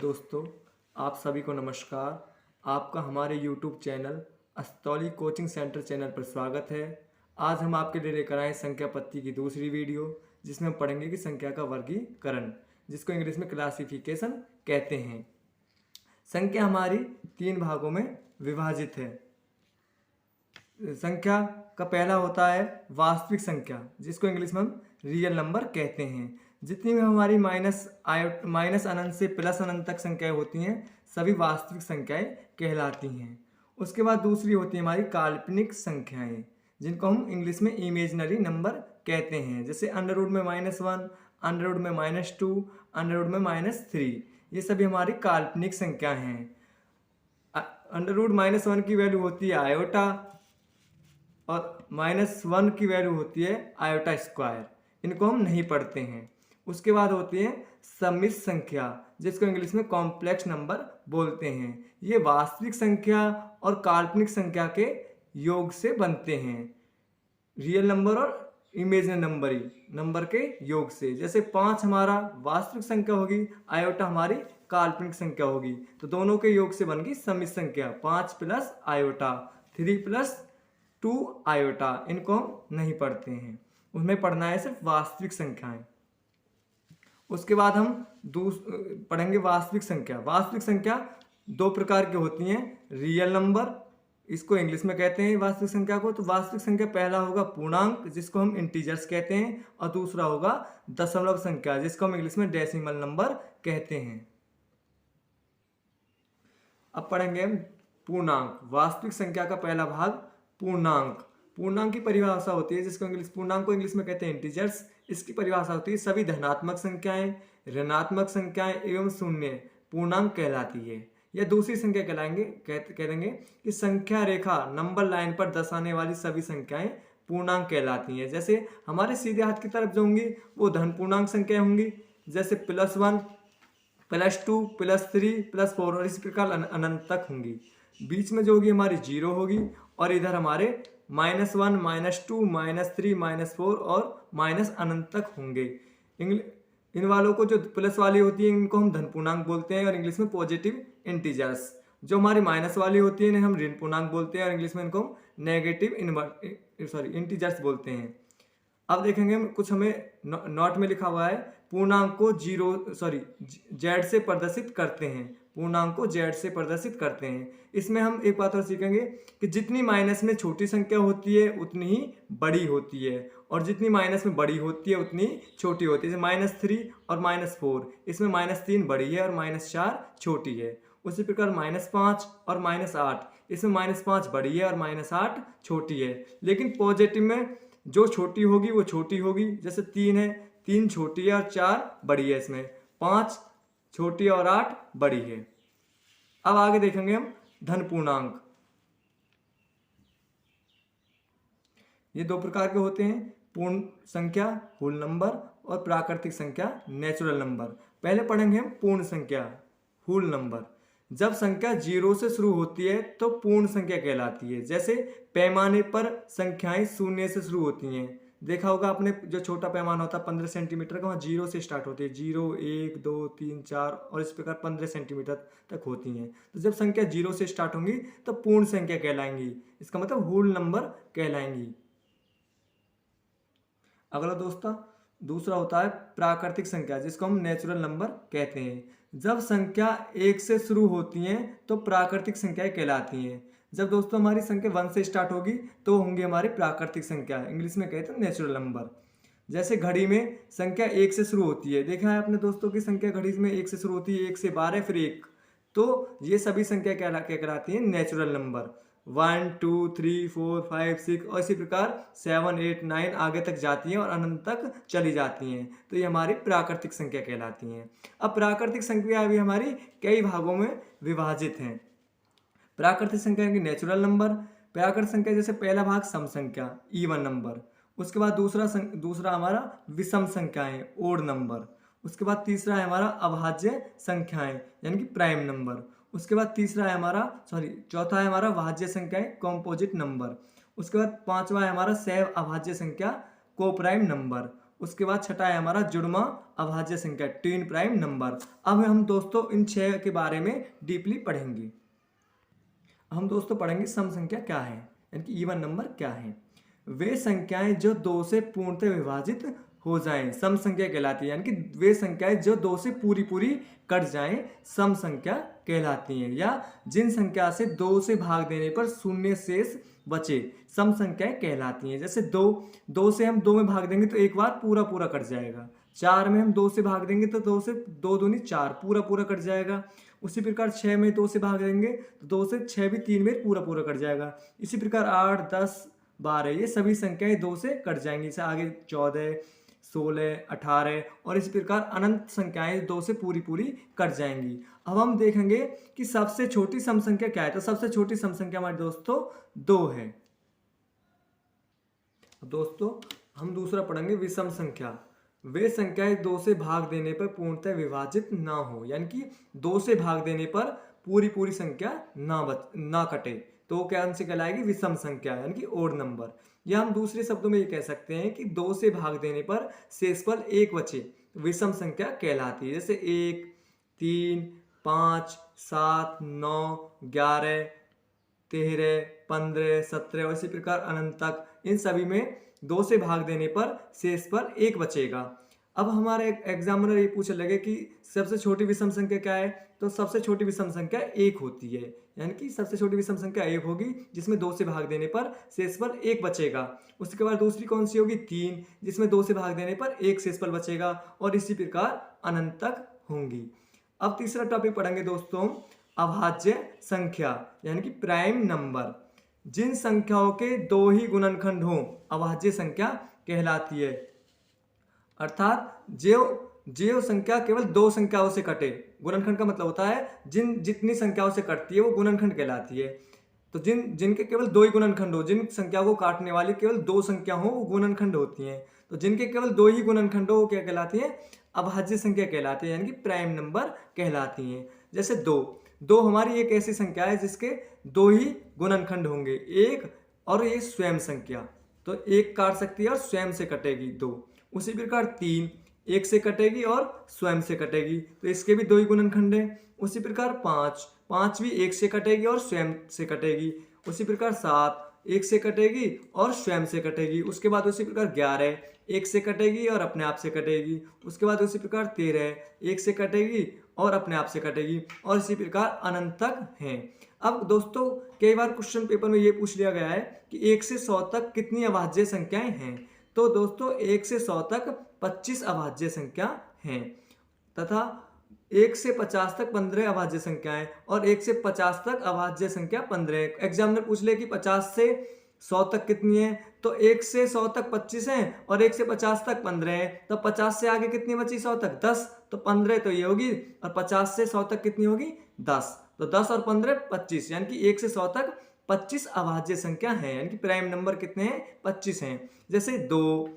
दोस्तों, आप सभी को नमस्कार। आपका हमारे YouTube channel Astauli coaching centre channel पर स्वागत है। आज हम आपके लिए लेकर आए संख्या पत्ती की दूसरी वीडियो, जिसमें हम पढ़ेंगे कि संख्या का वर्गीकरण, जिसको इंग्लिश में क्लासिफिकेशन कहते हैं। संख्या हमारी 3 भागों में विभाजित है। संख्या का पहला होता है वास्तविक संख्या, जिसको इंग्लिश में हम रियल नंबर कहते हैं। जितनी भी हमारी माइनस अनंत से प्लस अनंत तक संख्याएं होती हैं, सभी वास्तविक संख्याएं कहलाती हैं। उसके बाद दूसरी होती है हमारी काल्पनिक संख्याएं, जिनको हम इंग्लिश में इमेजिनरी नंबर कहते हैं। जैसे अंडर रूट में -1, अंडर रूट में -2, अंडर रूट में -3, ये सभी हमारी काल्पनिक संख्या हैं। अंडर रूट -1 की वैल्यू होती है आयोटा और -1 की वैल्यू होती है आयोटा स्क्वायर। इनको हम नहीं पढ़ते हैं। उसके बाद होती है सम्मिश्र संख्या, जिसको इंग्लिश में कॉम्प्लेक्स नंबर बोलते हैं। ये वास्तविक संख्या और काल्पनिक संख्या के योग से बनते हैं। रियल नंबर और इमेजिनरी नंबर के योग से। जैसे 5 हमारा वास्तविक संख्या होगी, आयोटा हमारी काल्पनिक संख्या होगी, तो दोनों के योग से बन गई सम्मिश्र संख्या। 5 प्लस आयोटा, 3 प्लस 2 आयोटा। इनको हम नहीं पढ़ते हैं, उनमें पढ़ना है सिर्फ वास्तविक संख्याएं। उसके बाद हम पढ़ेंगे वास्तविक संख्या। वास्तविक संख्या 2 प्रकार की होती हैं। रियल नंबर, इसको इंग्लिश में कहते हैं वास्तविक संख्या को। तो वास्तविक संख्या पहला होगा पूर्णांक, जिसको हम इंटीजर्स कहते हैं, और दूसरा होगा दशमलव संख्या, जिसको हम इंग्लिश में डेसिमल नंबर कहते हैं। अब पढ़ेंगे हम पूर्णांक। वास्तविक संख्या का पहला भाग पूर्णांक। पूर्णांक की परिभाषा होती है, जिसको पूर्णांक को इंग्लिश में कहते हैं इंटीजर्स। इसकी परिभाषा होती है सभी धनात्मक संख्याएं, ऋणात्मक संख्याएं एवं शून्य पूर्णांक कहलाती है। या दूसरी संख्या कह देंगे कि संख्या रेखा नंबर लाइन पर दर्शाने वाली सभी संख्याएं पूर्णांक कहलाती हैं। जैसे हमारे सीधे हाथ की तरफ जो होंगी वो धन पूर्णांक संख्या होंगी, जैसे +1, +2, +3, +4 और इसी प्रकार अनंत तक होंगी। बीच में जो होगी हमारी 0 होगी, और इधर हमारे -1, -2, -3, -4 और माइनस अनंत तक होंगे। इन वालों को जो प्लस वाली होती है इनको हम धन पूर्णांक बोलते हैं, और इंग्लिश में पॉजिटिव इंटीजर्स। जो हमारी माइनस वाली होती है इन्हें हम ऋण पूर्णांक बोलते हैं, और इंग्लिश में इनको हम नेगेटिव इंटीजर्स बोलते हैं। अब देखेंगे कुछ हमें नोट में लिखा हुआ है, पूर्णांक को जेड से प्रदर्शित करते हैं। पूर्णांक को जेड से प्रदर्शित करते हैं। इसमें हम एक बात और सीखेंगे कि जितनी माइनस में छोटी संख्या होती है उतनी ही बड़ी होती है, और जितनी माइनस में बड़ी होती है उतनी छोटी होती है। जैसे -3 और -4, इसमें -3 बड़ी है और -4 छोटी है। उसी प्रकार -5 और -8, इसमें -5 बड़ी है और -8 छोटी है। लेकिन पॉजिटिव में जो छोटी होगी वो छोटी होगी। जैसे 3 है, 3 छोटी है और 4 बड़ी है। इसमें 5 छोटी और 8 बड़ी है। अब आगे देखेंगे हम धन पूर्णांक। ये 2 प्रकार के होते हैं, पूर्ण संख्या होल नंबर और प्राकृतिक संख्या नेचुरल नंबर। पहले पढ़ेंगे हम पूर्ण संख्या होल नंबर। जब संख्या 0 से शुरू होती है तो पूर्ण संख्या कहलाती है। जैसे पैमाने पर संख्याएं 0 से शुरू होती हैं। देखा होगा आपने, जो छोटा पैमाना होता है 15 सेंटीमीटर का, वहाँ 0 से स्टार्ट होती है। 0, 1, 2, 3, 4 और इस प्रकार 15 सेंटीमीटर तक होती हैं। तो जब संख्या 0 से स्टार्ट होंगी तो पूर्ण संख्या कहलाएंगी। इसका मतलब होल नंबर कहलाएंगी। अगला दूसरा होता है प्राकृतिक संख्या, जिसको हम नेचुरल नंबर कहते हैं। जब संख्या 1 से शुरू होती हैं तो प्राकृतिक संख्याएं कहलाती हैं। जब दोस्तों हमारी संख्या 1 से स्टार्ट होगी तो होंगी हमारी प्राकृतिक संख्या, इंग्लिश में कहते हैं नेचुरल नंबर। जैसे घड़ी में संख्या 1 से शुरू होती है। देखा है आपने दोस्तों की संख्या घड़ी में 1 से शुरू होती है, 1 से 12 फिर 1। तो ये सभी संख्या कहलाती है नेचुरल नंबर। 1, 2, 3, 4, 5, 6 और इसी प्रकार 7, 8, 9 आगे तक जाती हैं और अनंत तक चली जाती हैं। तो ये हमारी प्राकृतिक संख्या कहलाती हैं। अब प्राकृतिक संख्या भी हमारी कई भागों में विभाजित हैं। प्राकृतिक संख्या की नेचुरल नंबर। प्राकृतिक संख्या जैसे पहला भाग सम संख्या, इवन नंबर। उसके बाद दूसरा हमारा विषम संख्याएं, ओड नंबर। उसके बाद तीसरा है हमारा अभाज्य संख्याएं, यानी कि प्राइम नंबर। उसके बाद चौथा है हमारा भाज्य संख्याएं, कॉम्पोजिट नंबर। उसके बाद 5वां है हमारा सह अभाज्य संख्या, को प्राइम नंबर। उसके बाद छठा है हमारा जुड़वा अभाज्य संख्या, ट्विन प्राइम नंबर। अब हम दोस्तों इन 6 के बारे में डीपली पढ़ेंगे। हम दोस्तों पढ़ेंगे सम संख्या क्या है, यानी कि इवन नंबर क्या है। वे संख्याएं जो 2 से पूर्णतः विभाजित हो जाएं सम संख्या कहलाती है, यानी कि वे संख्याएं जो 2 से पूरी पूरी कट जाएं सम संख्या कहलाती हैं, या जिन संख्या से 2 से भाग देने पर शून्य शेष बचे सम संख्याएं कहलाती हैं। जैसे 2 से हम 2 में भाग देंगे तो एक बार पूरा पूरा कट जाएगा। 4 में हम 2 से भाग देंगे तो 2 से 2 दूनी 4 पूरा पूरा कट जाएगा। उसी प्रकार 6 में 2 से भाग देंगे तो 2 से 6 भी 3 में पूरा पूरा कट जाएगा। इसी प्रकार 8, 10, 12 ये सभी संख्याएं 2 से कट जाएंगी। इसे आगे 14, 16, 18 और इसी प्रकार अनंत संख्याएं 2 से पूरी पूरी कट जाएंगी। अब हम देखेंगे कि सबसे छोटी सम संख्या क्या है। तो सबसे छोटी सम संख्या हमारे दोस्तों 2 है। दोस्तों हम दूसरा पढ़ेंगे विषम संख्या। वे संख्याएं 2 से भाग देने पर पूर्णतः विभाजित ना हो, यानी कि 2 से भाग देने पर पूरी पूरी संख्या ना कटे तो क्या से कहलाएगी विषम संख्या, यानी कि ओड नंबर। या हम दूसरे शब्दों में ये कह सकते हैं कि 2 से भाग देने पर शेषफल 1 बचे विषम संख्या कहलाती है। जैसे 1, 3, 5, 7, 9, 11, 13, 15, 17 और इसी प्रकार अनंत तक इन सभी में 2 से भाग देने पर शेषफल 1 बचेगा। अब हमारे एग्जामिनर ये पूछने लगे कि सबसे छोटी विषम संख्या क्या है। तो सबसे छोटी विषम संख्या 1 होती है, यानी कि सबसे छोटी विषम संख्या 1 होगी जिसमें 2 से भाग देने पर शेषफल 1 बचेगा। उसके बाद दूसरी कौन सी होगी 3, जिसमें 2 से भाग देने पर 1 शेषफल बचेगा और इसी प्रकार अनंत तक होंगी। अब तीसरा टॉपिक पढ़ेंगे दोस्तों अभाज्य संख्या, यानी कि प्राइम नंबर। जिन संख्याओं के 2 ही गुणनखंड हों अभाज्य संख्या कहलाती है, अर्थात जो संख्या केवल 2 संख्याओं से कटे। गुणनखंड का मतलब होता है जितनी संख्याओं से कटती है वो गुणनखंड कहलाती है। तो जिनके केवल 2 ही गुणनखंड हो, जिन संख्या को काटने वाली केवल 2 संख्या हो वो गुणनखंड होती हैं। तो जिनके केवल 2 ही गुणनखंड हो वो क्या कहलाती है अभाज्य संख्या कहलाती है, यानी कि प्राइम नंबर कहलाती हैं। जैसे 2 हमारी एक ऐसी संख्या है जिसके 2 ही गुणनखंड होंगे, 1 और ये स्वयं संख्या, तो 1 काट सकती है और स्वयं से कटेगी 2। उसी प्रकार 3 1 से कटेगी और स्वयं से कटेगी, तो इसके भी 2 ही गुणनखंड है। उसी प्रकार 5 भी 1 से कटेगी और स्वयं से कटेगी। उसी प्रकार 7 1 से कटेगी और स्वयं से कटेगी। उसके बाद उसी प्रकार 11 1 से कटेगी और अपने आप से कटेगी। उसके बाद उसी प्रकार 13 1 से कटेगी और अपने आप से कटेगी और इसी प्रकार अनंत तक हैं। अब दोस्तों कई बार क्वेश्चन पेपर में ये पूछ लिया गया है कि 1 से 100 तक कितनी अभाज्य संख्याएं हैं। तो दोस्तों 1 से 100 तक 25 अभाज्य संख्या हैं तथा 1 से 50 तक 15 अभाज्य संख्याएं और 1 से 50 तक अभाज्य संख्या 15। एग्जामिनर पूछ ले कि 50 से 100 तक कितनी है, तो 1 से 100 तक 25 है और 1 से 50 तक 15 है। तो 50 से आगे कितनी बची 100 तक 10, तो 15 तो ये होगी और 50 से 100 तक कितनी होगी 10, तो 10 और 15 25, यानी कि 1 से 100 तक 25 अभाज्य संख्या है, यानी कि प्राइम नंबर कितने हैं 25 हैं। जैसे 2,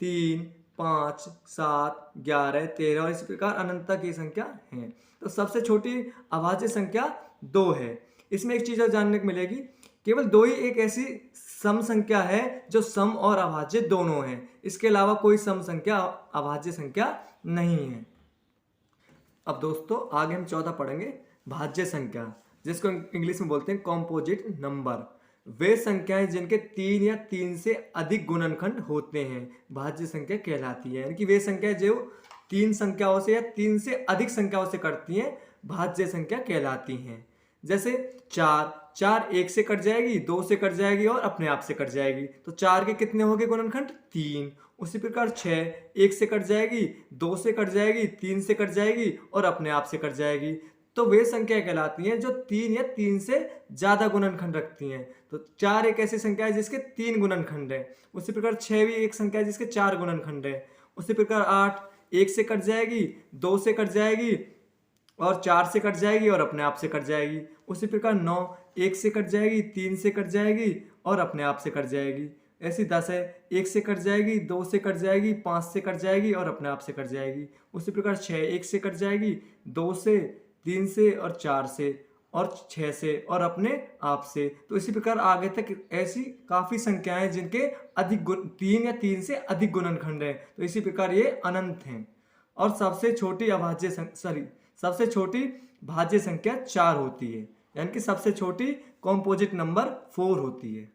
3, 5, 7, 11, 13 और इस प्रकार अनंत तक की संख्या है। तो सबसे छोटी अभाज्य संख्या 2 है। इसमें एक चीज और जानने को मिलेगी, केवल 2 ही एक ऐसी सम संख्या है जो सम और अभाज्य दोनों है, इसके अलावा कोई सम संख्या अभाज्य संख्या नहीं है। अब दोस्तों आगे हम चौथा पढ़ेंगे भाज्य संख्या, जिसको इंग्लिश में बोलते हैं कॉम्पोजिट नंबर। वे संख्याएं जिनके 3 या 3 से अधिक गुणनखंड होते हैं भाज्य संख्या कहलाती है, यानी कि वे संख्याएं जो 3 संख्याओं से या 3 से अधिक संख्याओं से कटती हैं भाज्य संख्या कहलाती हैं। जैसे 4 1 से कट जाएगी, 2 से कट जाएगी और अपने आप से कट जाएगी, तो 4 के कितने हो गए गुणनखंड 3। उसी प्रकार 6 1 से कट जाएगी, 2 से कट जाएगी, 3 से कट जाएगी और अपने आप से कट जाएगी, तो वे संख्या कहलाती हैं जो 3 या 3 से ज्यादा गुणनखंड रखती हैं। तो 4 एक ऐसी संख्या है जिसके 3 गुणनखंड है। उसी प्रकार 6 भी एक संख्या है जिसके 4 गुणनखंड है। उसी प्रकार 8 1 से कट जाएगी, 2 से कट जाएगी और 4 से कट जाएगी और अपने आप से कट जाएगी। उसी प्रकार 9 1 से कट जाएगी, 3 से कट जाएगी और अपने आप से कट जाएगी। ऐसी 10 है 1 से कट जाएगी, 2 से कट जाएगी, 5 से कट जाएगी और अपने आप से कट जाएगी। उसी प्रकार 6 1 से कट जाएगी, 2 से, 3 से और 4 से और 6 से और अपने आप से। तो इसी प्रकार आगे तक ऐसी काफ़ी संख्याएं हैं जिनके अधिक गुण 3 या 3 से अधिक गुणनखंड हैं। तो इसी प्रकार ये अनंत हैं। और सबसे छोटी सबसे छोटी भाज्य संख्या 4 होती है, यानी कि सबसे छोटी कॉम्पोजिट नंबर 4 होती है।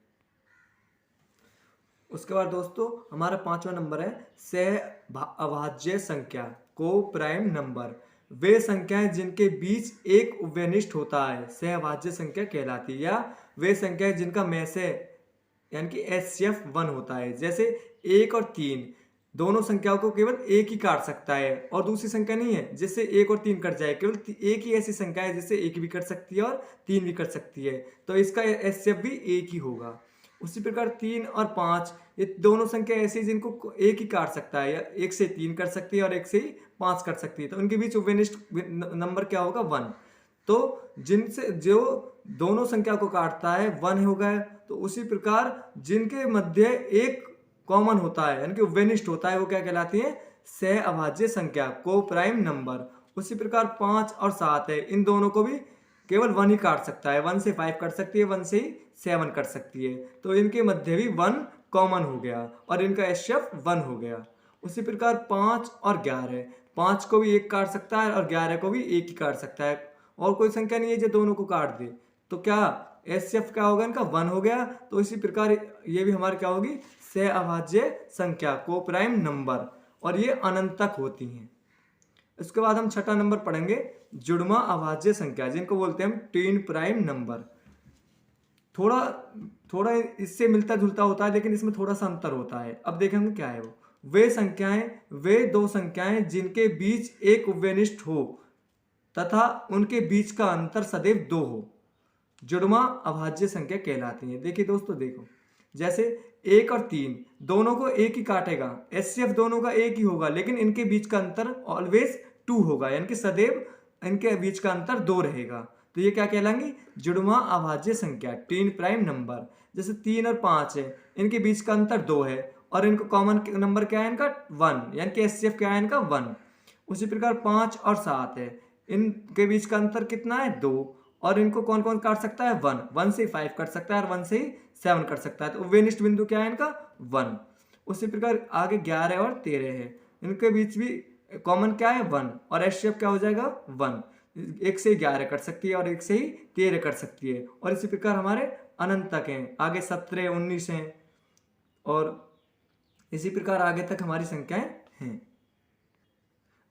उसके बाद दोस्तों हमारा 5वां नंबर है सह अभाज्य संख्या, को प्राइम नंबर। वे संख्याएं जिनके बीच एक उभयनिष्ठ होता है सह अभाज्य संख्या कहलाती है, या वे संख्याएं जिनका में से यानी कि HCF 1 होता है। जैसे 1 और 3 दोनों संख्याओं को केवल एक ही काट सकता है और दूसरी संख्या नहीं है जिससे 1 और 3 कट जाए। केवल एक ही ऐसी संख्या है जिससे 1 भी कट सकती है और 3 भी कट सकती है, तो इसका HCF भी 1 ही होगा। उसी प्रकार 3 और 5 ये दोनों संख्या ऐसी जिनको एक ही काट सकता है, या 1 से 3 कर सकती है और 1 से 5 कर सकती है, तो उनके बीच उभयनिष्ठ नंबर क्या होगा? 1। तो जिनसे जो दोनों संख्या को काटता है 1 हो गया। तो उसी प्रकार जिनके मध्य एक कॉमन होता है यानी कि उभयनिष्ठ होता है वो क्या कहलाती है? सह अभाज्य संख्या, को प्राइम नंबर। उसी प्रकार 5 और 7 है, इन दोनों को भी केवल 1 ही काट सकता है। 1 से 5 कट सकती है, 1 से ही 7 कट सकती है, तो इनके मध्य भी 1 कॉमन हो गया और इनका HCF 1 हो गया। उसी प्रकार 5 और 11, 5 को भी 1 काट सकता है और 11 को भी 1 ही काट सकता है, और कोई संख्या नहीं है जो दोनों को काट दे, तो क्या HCF क्या होगा? इनका 1 हो गया। तो इसी प्रकार ये भी हमारी क्या होगी? सह अभाज्य संख्या, को प्राइम नंबर, और ये अनंत तक होती हैं। इसके बाद हम 6वां नंबर पढ़ेंगे जुड़वा अभाज्य संख्या, जिनको बोलते हैं हम ट्विन प्राइम नंबर। थोड़ा इससे मिलता जुलता होता है, लेकिन इसमें थोड़ा सा अंतर होता है। अब देखेंगे क्या है वो। वे दो संख्याएं जिनके बीच एक उभयनिष्ठ हो तथा उनके बीच का अंतर सदैव 2 हो, जुड़वा अभाज्य संख्या कहलाती है। देखिए दोस्तों, देखो जैसे 1 और 3 दोनों को एक ही काटेगा, HCF दोनों का एक ही होगा, लेकिन इनके बीच का अंतर ऑलवेज 2 होगा, यानी कि सदैव इनके बीच का अंतर 2 रहेगा। तो ये क्या कहलाएंगी? जुड़वा अभाज्य संख्या, ट्विन प्राइम नंबर। जैसे 3 और 5 है, इनके बीच का अंतर 2 है और इनको कॉमन नंबर क्या है? इनका 1, यानी कि HCF क्या है? इनका 1। उसी प्रकार 5 और 7 है, इनके बीच का अंतर कितना है? 2, और इनको कौन कौन काट सकता है? 1, 1 से 5 कट सकता है और 1 से ही 7 कट सकता है, तो उभयनिष्ठ बिंदु क्या है इनका? 1। उसी प्रकार आगे 11 और 13 है, इनके बीच भी कॉमन क्या है? 1, और HCF क्या हो जाएगा? 1। 1 से 11 कट सकती है और 1 से ही 13 कट सकती है, और इसी प्रकार हमारे अनंत तक हैं। आगे 17, 19 हैं, और इसी प्रकार आगे तक हमारी संख्याएं हैं।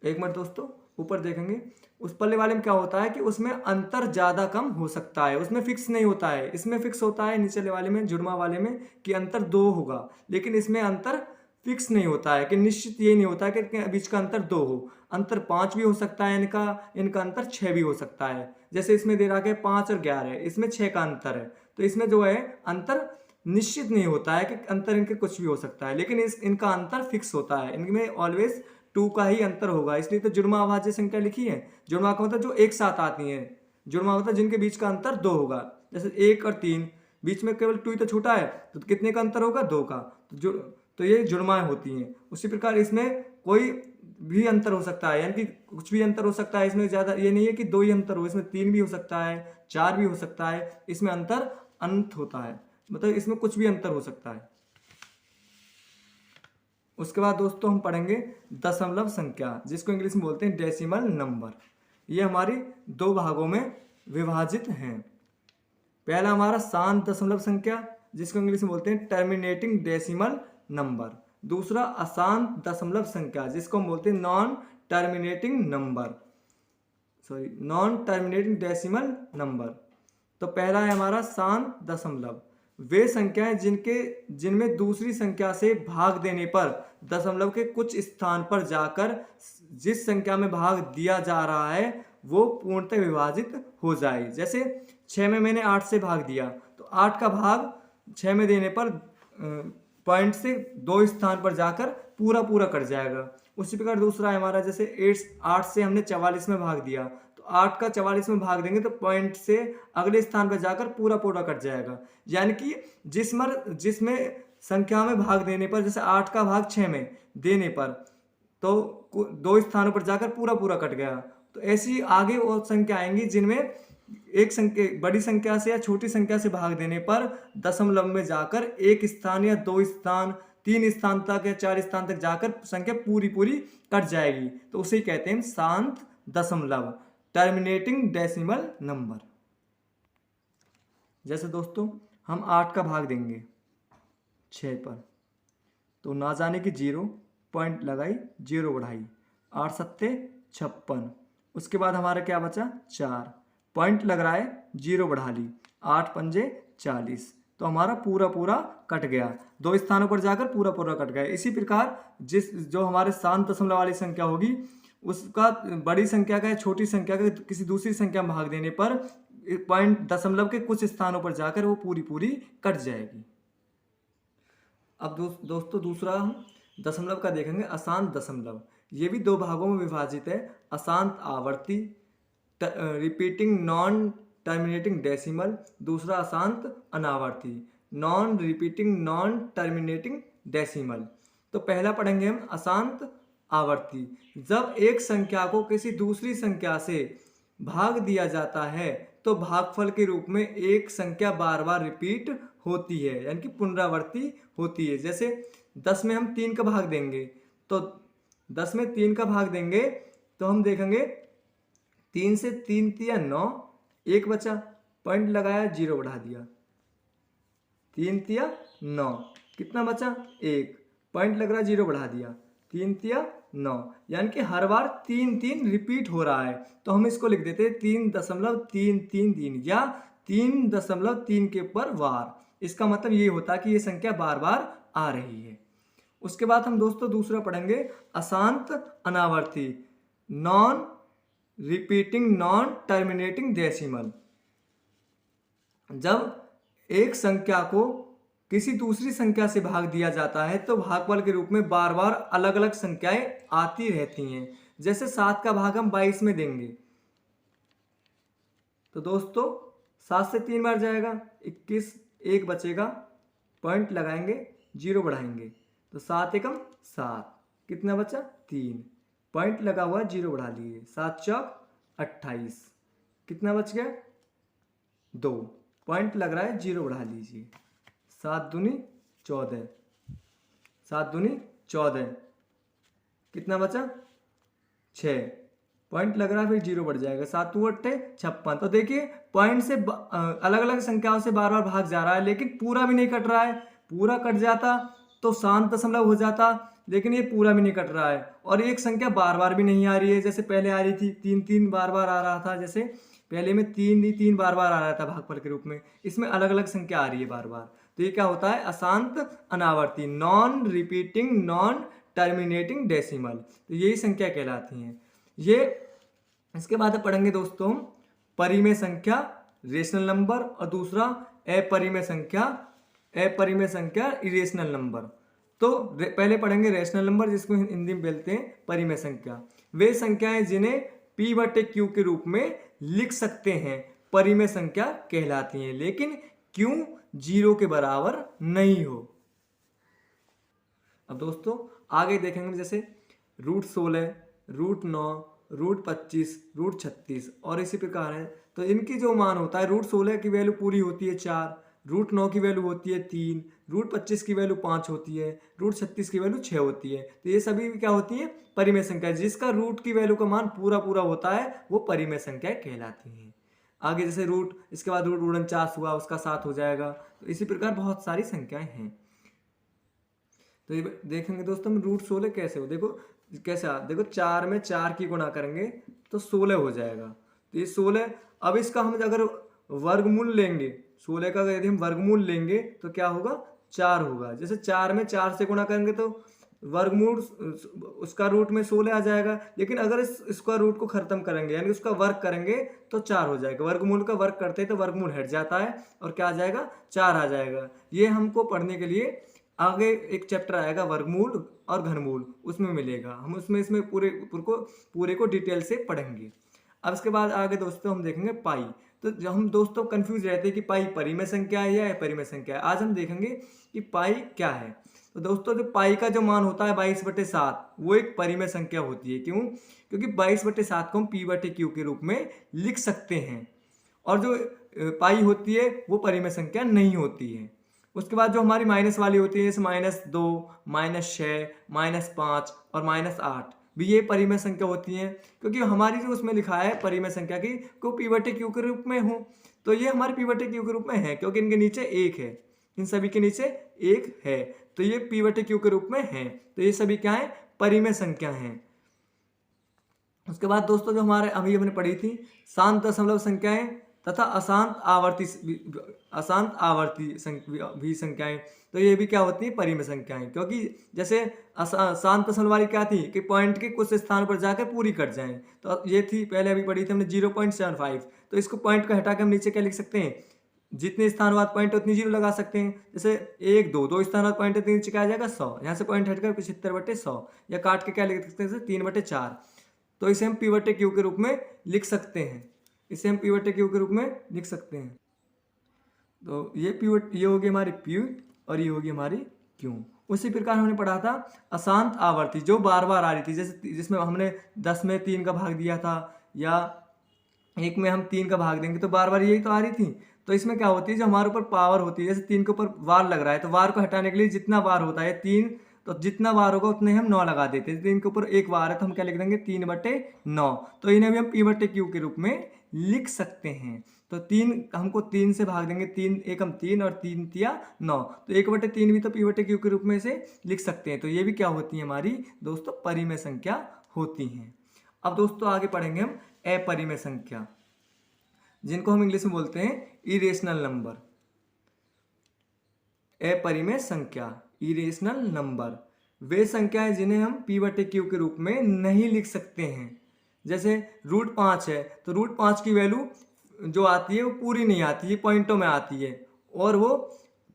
एक मिनट दोस्तों, ऊपर देखेंगे उस पल्ले वाले में क्या होता है कि उसमें अंतर ज्यादा कम हो सकता है, उसमें फिक्स नहीं होता है। इसमें फिक्स होता है निचले वाले में, जुड़वा वाले में, कि अंतर 2 होगा, लेकिन इसमें अंतर फिक्स नहीं होता है, कि निश्चित ये नहीं होता है कि बीच का अंतर 2 हो। अंतर 5 भी हो सकता है, इनका अंतर 6 भी हो सकता है। जैसे इसमें दे रहा है 5 और 11, इसमें 6 का अंतर है, तो इसमें जो है अंतर निश्चित नहीं होता है कि अंतर इनके कुछ भी हो सकता है, लेकिन इनका अंतर फिक्स होता है। इनमें ऑलवेज 2 का ही अंतर होगा, इसलिए तो जुड़वा अभाज्य संख्या लिखी है। जुड़वा का मतलब जो एक साथ आती है, जुड़वा मतलब जिनके बीच का अंतर 2 होगा। जैसे 1 और 3 बीच में केवल 2 ही तो छूटा है, तो कितने का अंतर होगा? 2 का। तो ये जुड़वाएं होती हैं। उसी प्रकार इसमें कोई भी अंतर हो सकता है, यानी कि कुछ भी अंतर हो सकता है। इसमें ज्यादा ये नहीं है कि 2 ही अंतर हो, इसमें 3 भी हो सकता है, 4 भी हो सकता है। इसमें अंतर अनंत होता है, मतलब इसमें कुछ भी अंतर हो सकता है। उसके बाद दोस्तों हम पढ़ेंगे दशमलव संख्या, जिसको इंग्लिश में बोलते हैं डेसिमल नंबर। ये हमारी 2 भागों में विभाजित हैं। पहला हमारा शांत दशमलव संख्या, जिसको इंग्लिश में बोलते हैं टर्मिनेटिंग डेसिमल नंबर। दूसरा अशांत दशमलव संख्या, जिसको हम बोलते हैं नॉन टर्मिनेटिंग डेसिमल नंबर। तो पहला है हमारा शांत दशमलव, वे संख्याएं जिनमें दूसरी संख्या से भाग देने पर दशमलव के कुछ स्थान पर जाकर जिस संख्या में भाग दिया जा रहा है वो पूर्णतः विभाजित हो जाए। जैसे 6 में मैंने 8 से भाग दिया, तो 8 का भाग 6 में देने पर पॉइंट से 2 स्थान पर जाकर पूरा कट जाएगा। उसी प्रकार दूसरा है हमारा, जैसे 8 से हमने 44 में भाग दिया, 8 का 44 में भाग देंगे तो पॉइंट से अगले स्थान पर जाकर पूरा कट जाएगा। यानी कि जिसमें संख्या में भाग देने पर, जैसे 8 का भाग 6 में देने पर, तो 2 स्थानों पर जाकर पूरा कट गया। तो ऐसी आगे और संख्या आएंगी जिनमें एक संख्या बड़ी संख्या से या छोटी संख्या से भाग देने पर दशमलव में जाकर एक स्थान या दो स्थान, तीन स्थान तक या चार स्थान तक जाकर संख्या पूरी पूरी कट जाएगी, तो उसे कहते हैं शांत दशमलव, टर्मिनेटिंग डेसिमल नंबर। जैसे दोस्तों हम 8 का भाग देंगे 6 पर, तो ना जाने की 0 पॉइंट लगाई, 0 बढ़ाई, 8 सत्ते 56, उसके बाद हमारा क्या बचा 4 पॉइंट लग रहा है, 0 बढ़ा ली, 8 पंजे 40, तो हमारा पूरा पूरा कट गया, दो स्थानों पर जाकर पूरा पूरा कट गया। इसी प्रकार जो हमारे शांत दशमलव वाली संख्या होगी उसका बड़ी संख्या का या छोटी संख्या का किसी दूसरी संख्या में भाग देने पर पॉइंट दशमलव के कुछ स्थानों पर जाकर वो पूरी पूरी कट जाएगी। अब दोस्तों दूसरा हम दशमलव का देखेंगे, अशांत दशमलव। ये भी दो भागों में विभाजित है, अशांत आवर्ती रिपीटिंग नॉन टर्मिनेटिंग डेसिमल, दूसरा अशांत अनावर्ती non repeating non terminating decimal. तो पहला पढ़ेंगे हम अशांत आवर्ती। जब एक संख्या को किसी दूसरी संख्या से भाग दिया जाता है तो भागफल के रूप में एक संख्या बार बार रिपीट होती है, यानी कि पुनरावर्ती होती है। जैसे 10 में हम 3 का भाग देंगे, तो 10 में 3 का भाग देंगे तो हम देखेंगे 3 से 3 तिया 9, 1 बचा, पॉइंट लगाया, 0 बढ़ा दिया, 3 तिया 9, कितना बचा 1, पॉइंट लग रहा है, 0 बढ़ा दिया, 3 तिया 9, यानी कि हर बार 3 3 रिपीट हो रहा है। तो हम इसको लिख देते हैं 3.333 या 3.3 के ऊपर वार। इसका मतलब ये होता है कि ये संख्या बार बार आ रही है। उसके बाद हम दोस्तों दूसरा पढ़ेंगे अशांत अनावर्ती non repeating non terminating decimal. जब एक संख्या को किसी दूसरी संख्या से भाग दिया जाता है तो भागफल के रूप में बार बार अलग अलग संख्याएं आती रहती हैं। जैसे 7 का भाग हम 22 में देंगे, तो दोस्तों 7 से 3 बार जाएगा, 21, 1 बचेगा, पॉइंट लगाएंगे, 0 बढ़ाएंगे, तो 7 एकम 7, कितना बचा 3, पॉइंट लगा हुआ, 0 बढ़ा लिए, 7 चौक 28, कितना बच गया 2, पॉइंट लग रहा है, 0 बढ़ा लीजिए, 7 दूनी 14, 7 दूनी 14, कितना बचा 6, पॉइंट लग रहा है, फिर 0 बढ़ जाएगा, 7 2 8 56। तो देखिए पॉइंट से अलग अलग संख्याओं से बार बार भाग जा रहा है, लेकिन पूरा भी नहीं कट रहा है। पूरा कट जाता तो शांत दशमलव हो जाता, लेकिन ये पूरा भी नहीं कट रहा है और एक संख्या बार बार भी नहीं आ रही है। जैसे पहले आ रही थी 3 3 बार बार आ रहा था, जैसे पहले में 3 बार बार आ रहा था भागफल के रूप में, इसमें अलग अलग संख्या आ रही है बार बार। तो ये क्या होता है अशांत अनावर्ती non repeating non terminating decimal. तो यही संख्या कहलाती हैं ये। इसके बाद पढ़ेंगे दोस्तों परिमेय संख्या रेशनल नंबर और दूसरा अपरिमेय संख्या इरेशनल नंबर। तो पहले पढ़ेंगे रेशनल नंबर, जिसको हिंदी में बोलते हैं परिमेय संख्या। वे संख्याएं जिन्हें P/Q के रूप में लिख सकते हैं परिमेय संख्या कहलाती हैं, लेकिन Q 0 के बराबर नहीं हो। अब दोस्तों आगे देखेंगे जैसे √16, √9, √25, √36 और इसी प्रकार है। तो इनकी जो मान होता है √16 की वैल्यू पूरी होती है 4, √9 की वैल्यू होती है 3, √25 की वैल्यू 5 होती है, √36 की वैल्यू 6 होती है। तो ये सभी क्या होती है परिमेय संख्या, जिसका रूट की वैल्यू का मान पूरा पूरा होता है वो परिमेय संख्या कहलाती है। आगे जैसे रूट, इसके बाद √49 हुआ, उसका 7 हो जाएगा। तो इसी प्रकार बहुत सारी संख्याएं हैं। तो ये देखेंगे दोस्तों हम √16 कैसे हो, देखो कैसे देखो 4 में 4 की गुणा करेंगे तो 16 हो जाएगा। तो ये 16, अब इसका हम अगर वर्गमूल लेंगे 16 का, यदि हम वर्गमूल लेंगे तो क्या होगा 4 होगा। जैसे 4 में 4 से गुणा करेंगे तो वर्गमूल उसका रूट में 16 आ जाएगा, लेकिन अगर इसका रूट को खत्म करेंगे यानी उसका वर्ग करेंगे तो 4 हो जाएगा। वर्गमूल का वर्ग करते हैं तो वर्गमूल हट जाता है और क्या आ जाएगा 4 आ जाएगा। ये हमको पढ़ने के लिए आगे एक चैप्टर आएगा वर्गमूल और घनमूल, उसमें मिलेगा, हम इसमें पूरे को डिटेल से पढ़ेंगे। अब इसके बाद आगे दोस्तों हम देखेंगे पाई। तो जब हम दोस्तों कंफ्यूज रहते हैं कि पाई परिमेय संख्या है या अपरिमेय संख्या है, आज हम देखेंगे कि पाई क्या है। तो दोस्तों जो पाई का जो मान होता है 22/7 वो एक परिमेय संख्या होती है। क्यों? क्योंकि 22/7 को हम P/Q के रूप में लिख सकते हैं और जो पाई होती है वो परिमेय संख्या नहीं होती है। उसके बाद जो हमारी माइनस वाली होती है, जैसे -2, -6, -5 और -8 भी ये परिमेय संख्या होती हैं, क्योंकि हमारी जो उसमें लिखा है परिमेय संख्या की को P/Q के रूप में हो, तो ये हमारे P/Q के रूप में है, क्योंकि इनके नीचे 1 है, इन सभी के नीचे 1 है, तो ये P/Q के रूप में है। तो ये सभी क्या है? परिमेय संख्या हैं। उसके बाद दोस्तों जो हमारे अभी हमने पढ़ी थी शांत दशमलव संख्याएं तथा अशांत आवर्ती भी संख्याएं, तो ये भी क्या होती हैं? परिमेय संख्याएं। क्योंकि जैसे शांत दशमलव वाली क्या थी कि पॉइंट के कुछ स्थान पर जाकर पूरी कट जाएं, तो ये थी पहले अभी पढ़ी थी हमने 0.75, तो इसको पॉइंट को हटा के हम नीचे क्या लिख सकते हैं? जितने स्थान बाद पॉइंट उतनी जीरो लगा सकते हैं। जैसे 1, 2, 2 स्थान बाद पॉइंट नीचे क्या आ जाएगा? 100। यहाँ से पॉइंट हटकर 75/100, या काट के क्या लिख सकते हैं? 3/4। तो इसे हम P/Q के रूप में लिख सकते हैं, इसे हम P/Q के रूप में लिख सकते हैं। तो ये होगी हमारी P और ये होगी हमारी Q। उसी प्रकार हमने पढ़ा था अशांत आवर्ती, जो बार बार आ रही थी, जैसे जिसमें हमने 10 में 3 का भाग दिया था, या 1 में हम 3 का भाग देंगे, तो बार बार यही तो आ रही थी। तो इसमें क्या होती है? जो हमारे ऊपर पावर होती है, जैसे 3 के ऊपर वार लग रहा है, तो वार को हटाने के लिए जितना वार होता है 3, तो जितना वार होगा उतने हम 9 लगा देते हैं। 3 के ऊपर 1 वार है, तो हम क्या लिख देंगे? 3/9। तो इन्हें भी हम P/Q के रूप में लिख सकते हैं। तो 3 हमको 3 से भाग देंगे, 3 1 हम 3 और 3 तिया 9, तो 1/3 भी तो P/Q के रूप में से लिख सकते हैं। तो ये भी क्या होती है? हमारी दोस्तों परिमेय संख्या होती हैं। अब दोस्तों आगे पढ़ेंगे हम अपरिमेय संख्या, जिनको हम इंग्लिश में बोलते हैं इरेशनल नंबर। अपरिमेय संख्या, इरेशनल नंबर, वे संख्याएं जिन्हें हम P/Q के रूप में नहीं लिख सकते हैं। जैसे √5 है, तो √5 की वैल्यू जो आती है वो पूरी नहीं आती है, पॉइंटों में आती है, और वो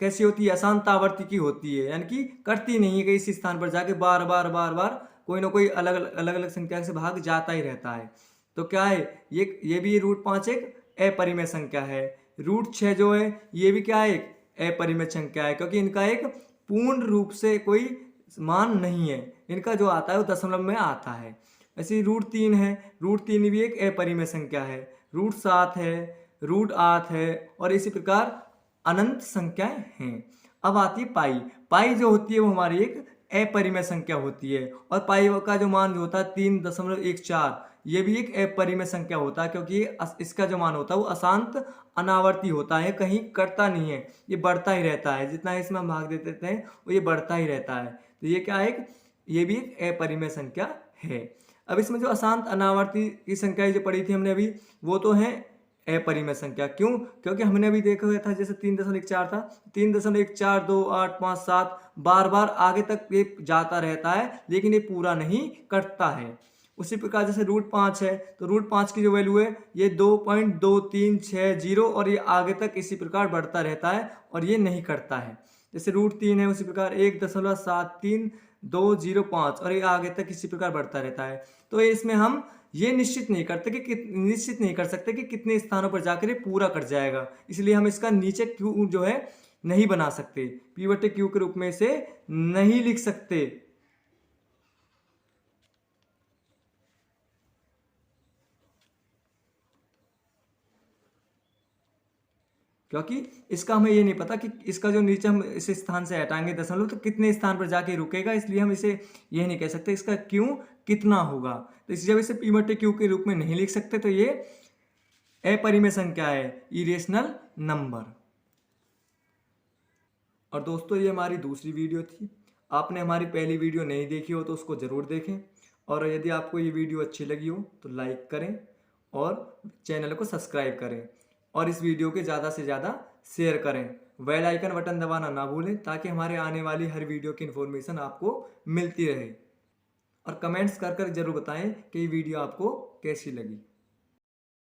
कैसी होती है? अशांत आवर्ती की होती है, यानी कि कटती नहीं है, कहीं इस स्थान पर जाके बार बार कोई ना कोई अलग अलग संख्या से भाग जाता ही रहता है। तो क्या है? ये भी √5 एक अपरिमेय संख्या है। √6 जो है ये भी क्या है? एक अपरिमेय संख्या है, क्योंकि इनका एक पूर्ण रूप से कोई मान नहीं है, इनका जो आता है वो दशमलव में आता है। ऐसे ही √3 है, √3 भी एक अपरिमेय संख्या है। √7 है, √8 है, और इसी प्रकार अनंत संख्याएं हैं। अब आती है पाई। पाई जो होती है वो हमारी एक अपरिमेय संख्या होती है, और पाई का जो मान जो होता है 3.14, ये भी एक अपरिमेय संख्या होता है, क्योंकि इसका जो मान होता है वो अशांत अनावर्ती होता है, कहीं कटता नहीं है, ये बढ़ता ही रहता है, जितना इसमें हम भाग दे देते हैं वो ये बढ़ता ही रहता है। तो ये क्या है? ये भी एक अपरिमेय संख्या है। अब इसमें जो अशांत अनावर्ती की संख्याएं जो पढ़ी थी हमने अभी, वो तो है अपरिमेय संख्या। क्यों? क्योंकि हमने अभी देखा हुआ था, जैसे 3.4 था, 3.1, 2, 8, 5, 7 बार बार आगे तक ये जाता रहता है, लेकिन ये पूरा नहीं कटता है। उसी प्रकार जैसे √5 है, तो √5 की जो वैल्यू है ये 2.2360, और ये आगे तक इसी प्रकार बढ़ता रहता है और ये नहीं कटता है। जैसे √3 है, उसी प्रकार 1.73205, और ये आगे तक इसी प्रकार बढ़ता रहता है। तो इसमें हम ये निश्चित नहीं कर सकते कि कितने स्थानों पर जाकर ये पूरा कट जाएगा, इसलिए हम इसका नीचे क्यू जो है नहीं बना सकते, P/Q के रूप में इसे नहीं लिख सकते। क्योंकि इसका हमें ये नहीं पता कि इसका जो नीचे हम इस स्थान से हटाएंगे दशमलव, तो कितने स्थान पर जाके रुकेगा, इसलिए हम इसे ये नहीं कह सकते इसका क्यों कितना होगा। तो इस जब इसे P/Q के रूप में नहीं लिख सकते, तो ये अपरिमेय संख्या है, इरेशनल नंबर। और दोस्तों ये हमारी दूसरी वीडियो थी। आपने हमारी पहली वीडियो नहीं देखी हो तो उसको ज़रूर देखें, और यदि आपको ये वीडियो अच्छी लगी हो तो लाइक करें और चैनल को सब्सक्राइब करें, और इस वीडियो के ज़्यादा से ज़्यादा शेयर करें। बेल आइकन बटन दबाना ना भूलें, ताकि हमारे आने वाली हर वीडियो की इन्फॉर्मेशन आपको मिलती रहे। और कमेंट्स कर जरूर बताएं कि ये वीडियो आपको कैसी लगी।